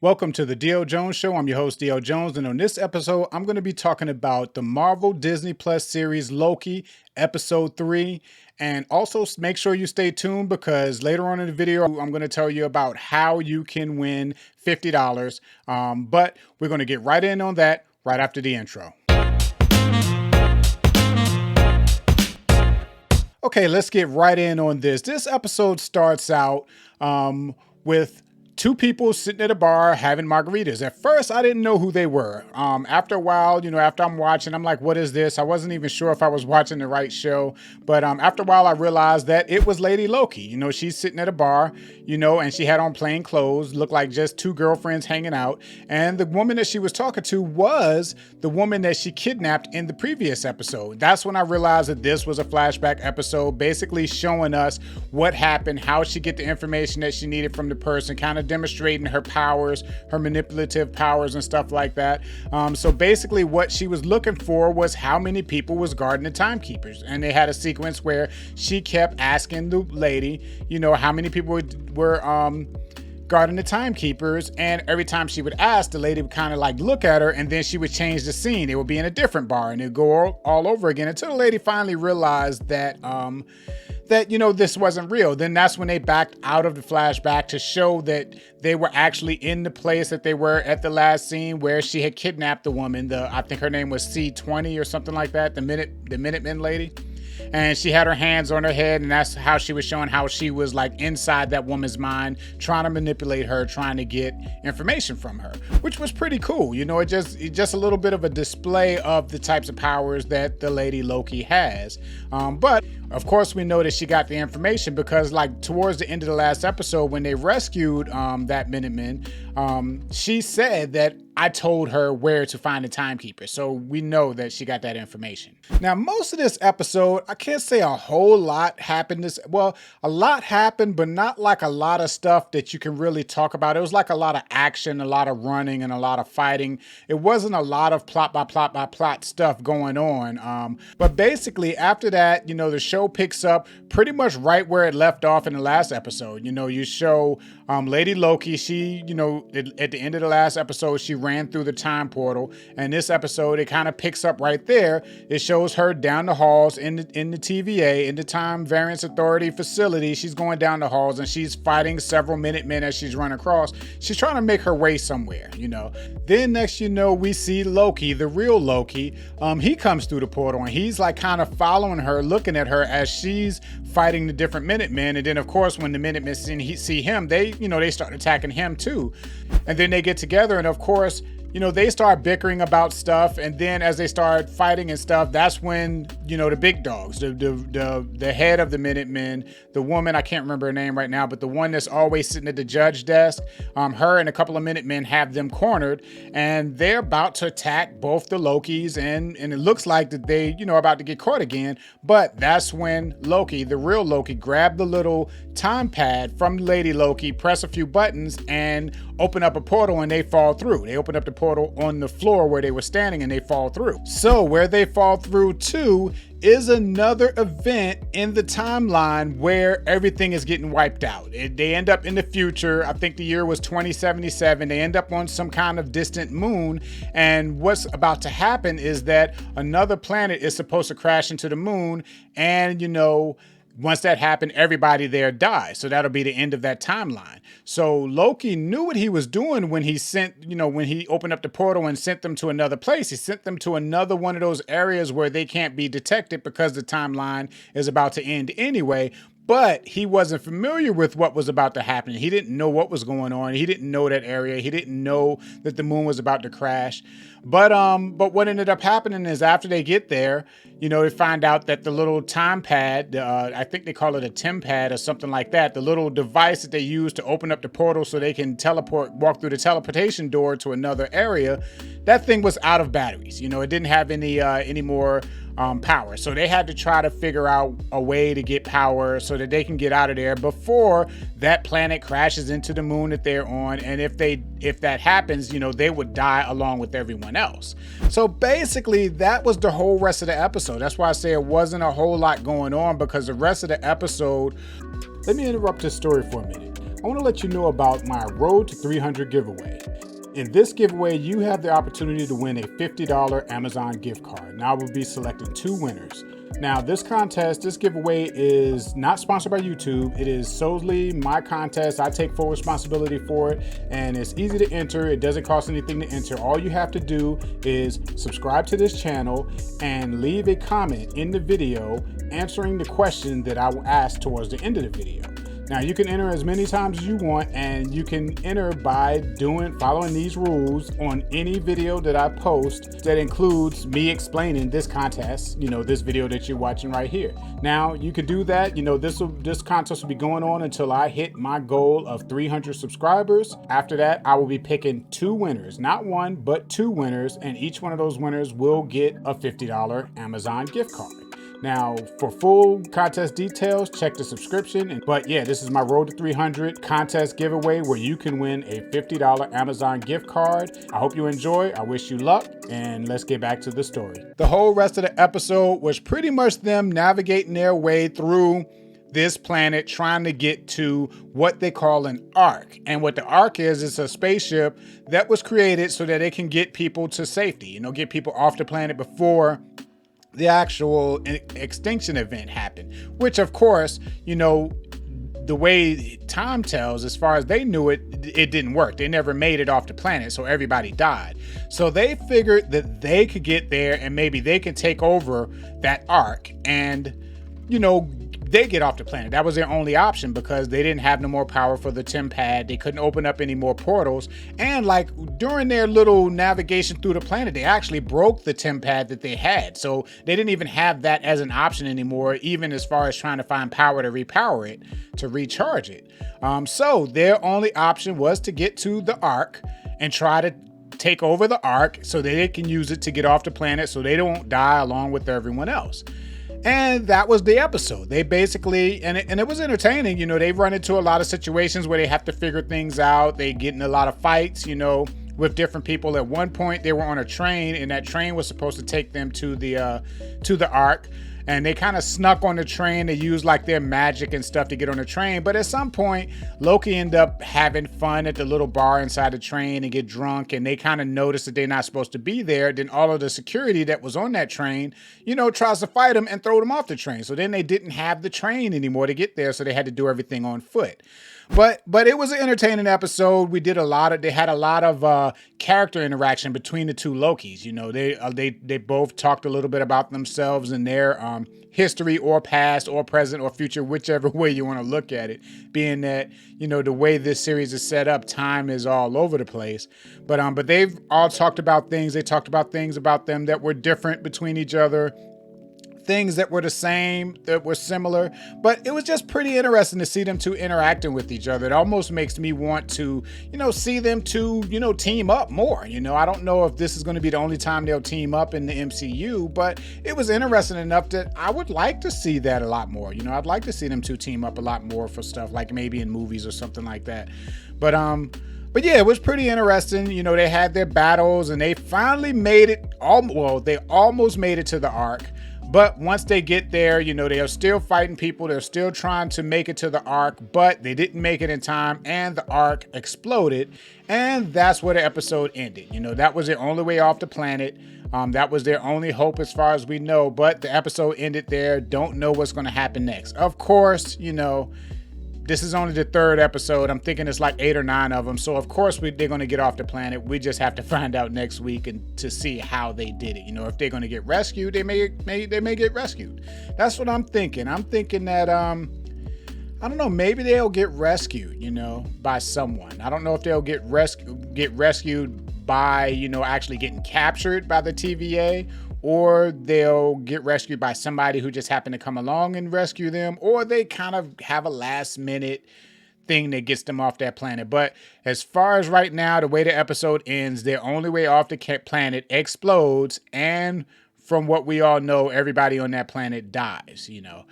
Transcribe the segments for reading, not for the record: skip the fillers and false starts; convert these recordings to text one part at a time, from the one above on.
Welcome to the D.O. Jones Show. I'm your host, D.O. Jones, and on this episode, I'm going to be talking about the Marvel Disney Plus series Loki, Episode 3, and also make sure you stay tuned because later on in the video, I'm going to tell you about how you can win $50, but we're going to get right in on that right after the intro. Okay, let's get right in on this. This episode starts out with two people sitting at a bar having margaritas. At first, I didn't know who they were. After a while, after I'm watching, I'm like, what is this? I wasn't even sure if I was watching the right show. But after a while, I realized that it was Lady Loki. She's sitting at a bar, and she had on plain clothes, looked like just two girlfriends hanging out. And the woman that she was talking to was the woman that she kidnapped in the previous episode. That's when I realized that this was a flashback episode, basically showing us what happened, how she get the information that she needed from the person, kind of demonstrating her powers, her manipulative powers and stuff like that. So basically what she was looking for was how many people was guarding the timekeepers. And they had a sequence where she kept asking the lady, how many people were guarding the timekeepers, and every time she would ask, the lady would kind of like look at her, and then she would change the scene. It would be in a different bar, and it'd go all over again until the lady finally realized that this wasn't real. Then that's when they backed out of the flashback to show that they were actually in the place that they were at the last scene where she had kidnapped the woman. I think her name was C20 or something like that, the Minutemen lady. And she had her hands on her head, and that's how she was showing how she was like inside that woman's mind, trying to manipulate her, trying to get information from her, which was pretty cool. It just a little bit of a display of the types of powers that the Lady Loki has. But of course, we know that she got the information because, like, towards the end of the last episode, when they rescued that Minuteman, she said that I told her where to find the timekeeper. So we know that she got that information. Now, most of this episode, I can't say a whole lot happened. A lot happened, but not like a lot of stuff that you can really talk about. It was like a lot of action, a lot of running, and a lot of fighting. It wasn't a lot of plot by plot by plot stuff going on. But basically, after that, the show picks up pretty much right where it left off in the last episode. You show Lady Loki. She, at the end of the last episode, she ran through the time portal, and this episode it kind of picks up right there. It shows her down the halls in the TVA, in the Time Variance Authority facility. She's going down the halls and she's fighting several Minutemen as she's running across. She's trying to make her way somewhere, Then next we see Loki, the real Loki. He comes through the portal and he's like kind of following her, looking at her as she's fighting the different Minutemen. And then of course when the Minutemen see him, they start attacking him too. And then they get together and of course, they start bickering about stuff, and then as they start fighting and stuff, that's when, the big dogs, the head of the Minutemen, the woman, I can't remember her name right now, but the one that's always sitting at the judge desk, her and a couple of Minutemen have them cornered, and they're about to attack both the Lokis, and it looks like that they, are about to get caught again, but that's when Loki, the real Loki, grabbed the little time pad from Lady Loki, press a few buttons, and open up a portal, and they fall through. They open up the portal on the floor where they were standing and they fall through. So where they fall through to is another event in the timeline where everything is getting wiped out. They end up in the future. I think the year was 2077. They end up on some kind of distant moon. And what's about to happen is that another planet is supposed to crash into the moon. And, once that happened, everybody there dies. So that'll be the end of that timeline. So Loki knew what he was doing when he sent, when he opened up the portal and sent them to another place. He sent them to another one of those areas where they can't be detected because the timeline is about to end anyway. But he wasn't familiar with what was about to happen. He didn't know what was going on. He didn't know that area. He didn't know that the moon was about to crash. But what ended up happening is after they get there, they find out that the little time pad, I think they call it a Tim pad or something like that, the little device that they use to open up the portal so they can walk through the teleportation door to another area, that thing was out of batteries. It didn't have any more power. So they had to try to figure out a way to get power so that they can get out of there before that planet crashes into the moon that they're on. And if that happens, they would die along with everyone else. So basically that was the whole rest of the episode. That's why I say it wasn't a whole lot going on, because the rest of the episode, let me interrupt this story for a minute. I want to let you know about my Road to 300 giveaway. In this giveaway, you have the opportunity to win a $50 Amazon gift card. Now I will be selecting 2 winners. Now this giveaway is not sponsored by YouTube. It is solely my contest. I take full responsibility for it, and it's easy to enter. It doesn't cost anything to enter. All you have to do is subscribe to this channel and leave a comment in the video answering the question that I will ask towards the end of the video. Now you can enter as many times as you want, and you can enter by following these rules on any video that I post that includes me explaining this contest, this video that you're watching right here. Now you can do that. This contest will be going on until I hit my goal of 300 subscribers. After that, I will be picking 2 winners, not 1, but 2 winners, and each one of those winners will get a $50 Amazon gift card. Now, for full contest details, check the subscription. But yeah, this is my Road to 300 contest giveaway where you can win a $50 Amazon gift card. I hope you enjoy. I wish you luck, and let's get back to the story. The whole rest of the episode was pretty much them navigating their way through this planet, trying to get to what they call an ark. And what the ark is a spaceship that was created so that it can get people to safety, get people off the planet before the actual extinction event happened, which of course, the way time tells, as far as they knew it didn't work. They never made it off the planet, so everybody died. So they figured that they could get there and maybe they can take over that ark and, they get off the planet. That was their only option because they didn't have no more power for the TemPad. They couldn't open up any more portals. And during their little navigation through the planet, they actually broke the TemPad that they had. So they didn't even have that as an option anymore, even as far as trying to find power to repower it, to recharge it. So their only option was to get to the Ark and try to take over the Ark so that they can use it to get off the planet so they don't die along with everyone else. And that was the episode. They basically, and it was entertaining, they run into a lot of situations where they have to figure things out. They get in a lot of fights, with different people. At one point they were on a train, and that train was supposed to take them to the Ark. And they kind of snuck on the train. They used their magic and stuff to get on the train. But at some point, Loki ended up having fun at the little bar inside the train and get drunk. And they kind of notice that they're not supposed to be there. Then all of the security that was on that train, tries to fight them and throw them off the train. So then they didn't have the train anymore to get there. So they had to do everything on foot. But it was an entertaining episode. They had a lot of character interaction between the 2 Lokis. They both talked a little bit about themselves and their history or past or present or future, whichever way you want to look at it, being that, the way this series is set up, time is all over the place. But they've all talked about things. They talked about things about them that were different between each other, things that were the same, that were similar, but it was just pretty interesting to see them 2 interacting with each other. It almost makes me want to, see them 2, team up more. I don't know if this is going to be the only time they'll team up in the MCU, but it was interesting enough that I would like to see that a lot more. I'd like to see them 2 team up a lot more for stuff like maybe in movies or something like that. But yeah, it was pretty interesting. They had their battles and they finally made it. They almost made it to the Ark. But once they get there, they are still fighting people. They're still trying to make it to the Ark, but they didn't make it in time and the Ark exploded. And that's where the episode ended. That was their only way off the planet. That was their only hope as far as we know. But the episode ended there. Don't know what's going to happen next. Of course, this is only the 3rd episode. I'm thinking it's 8 or 9 of them. So of course they're going to get off the planet. We just have to find out next week and to see how they did it. If they're going to get rescued, they may get rescued. That's what I'm thinking. I'm thinking that I don't know, maybe they'll get rescued, by someone. I don't know if they'll get rescued by, actually getting captured by the TVA, or they'll get rescued by somebody who just happened to come along and rescue them, or they kind of have a last minute thing that gets them off that planet. But as far as right now, the way the episode ends, their only way off the planet explodes, and from what we all know, everybody on that planet dies, you know.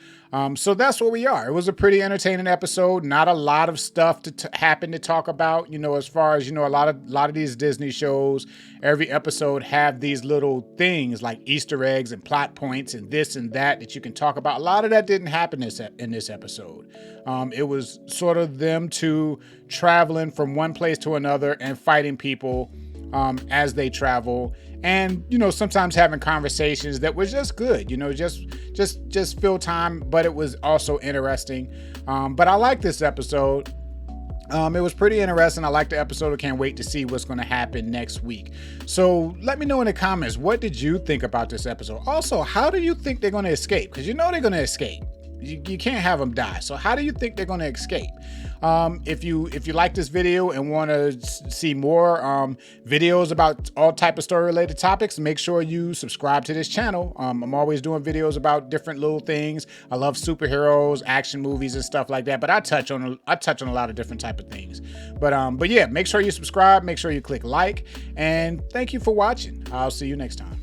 So that's where we are. It was a pretty entertaining episode. Not a lot of stuff to happen to talk about, you know, as far as, you know, a lot of these Disney shows, every episode have these little things like Easter eggs and plot points and this and that you can talk about. A lot of that didn't happen in this episode. It was sort of them two traveling from one place to another and fighting people as they travel, and you know, sometimes having conversations that was just good, you know, just fill time, but it was also interesting. But I like this episode. It was pretty interesting. I like the episode. I can't wait to see what's going to happen next week. So let me know in the comments, what did you think about this episode? Also, how do you think they're going to escape? Because you know they're going to escape. You can't have them die. So how do you think they're going to escape? If you like this video and want to see more videos about all type of story related topics, make sure you subscribe to this channel. I'm always doing videos about different little things. I love superheroes, action movies and stuff like that, but I touch on a lot of different type of things. But yeah, make sure you subscribe, make sure you click like, and thank you for watching. I'll see you next time.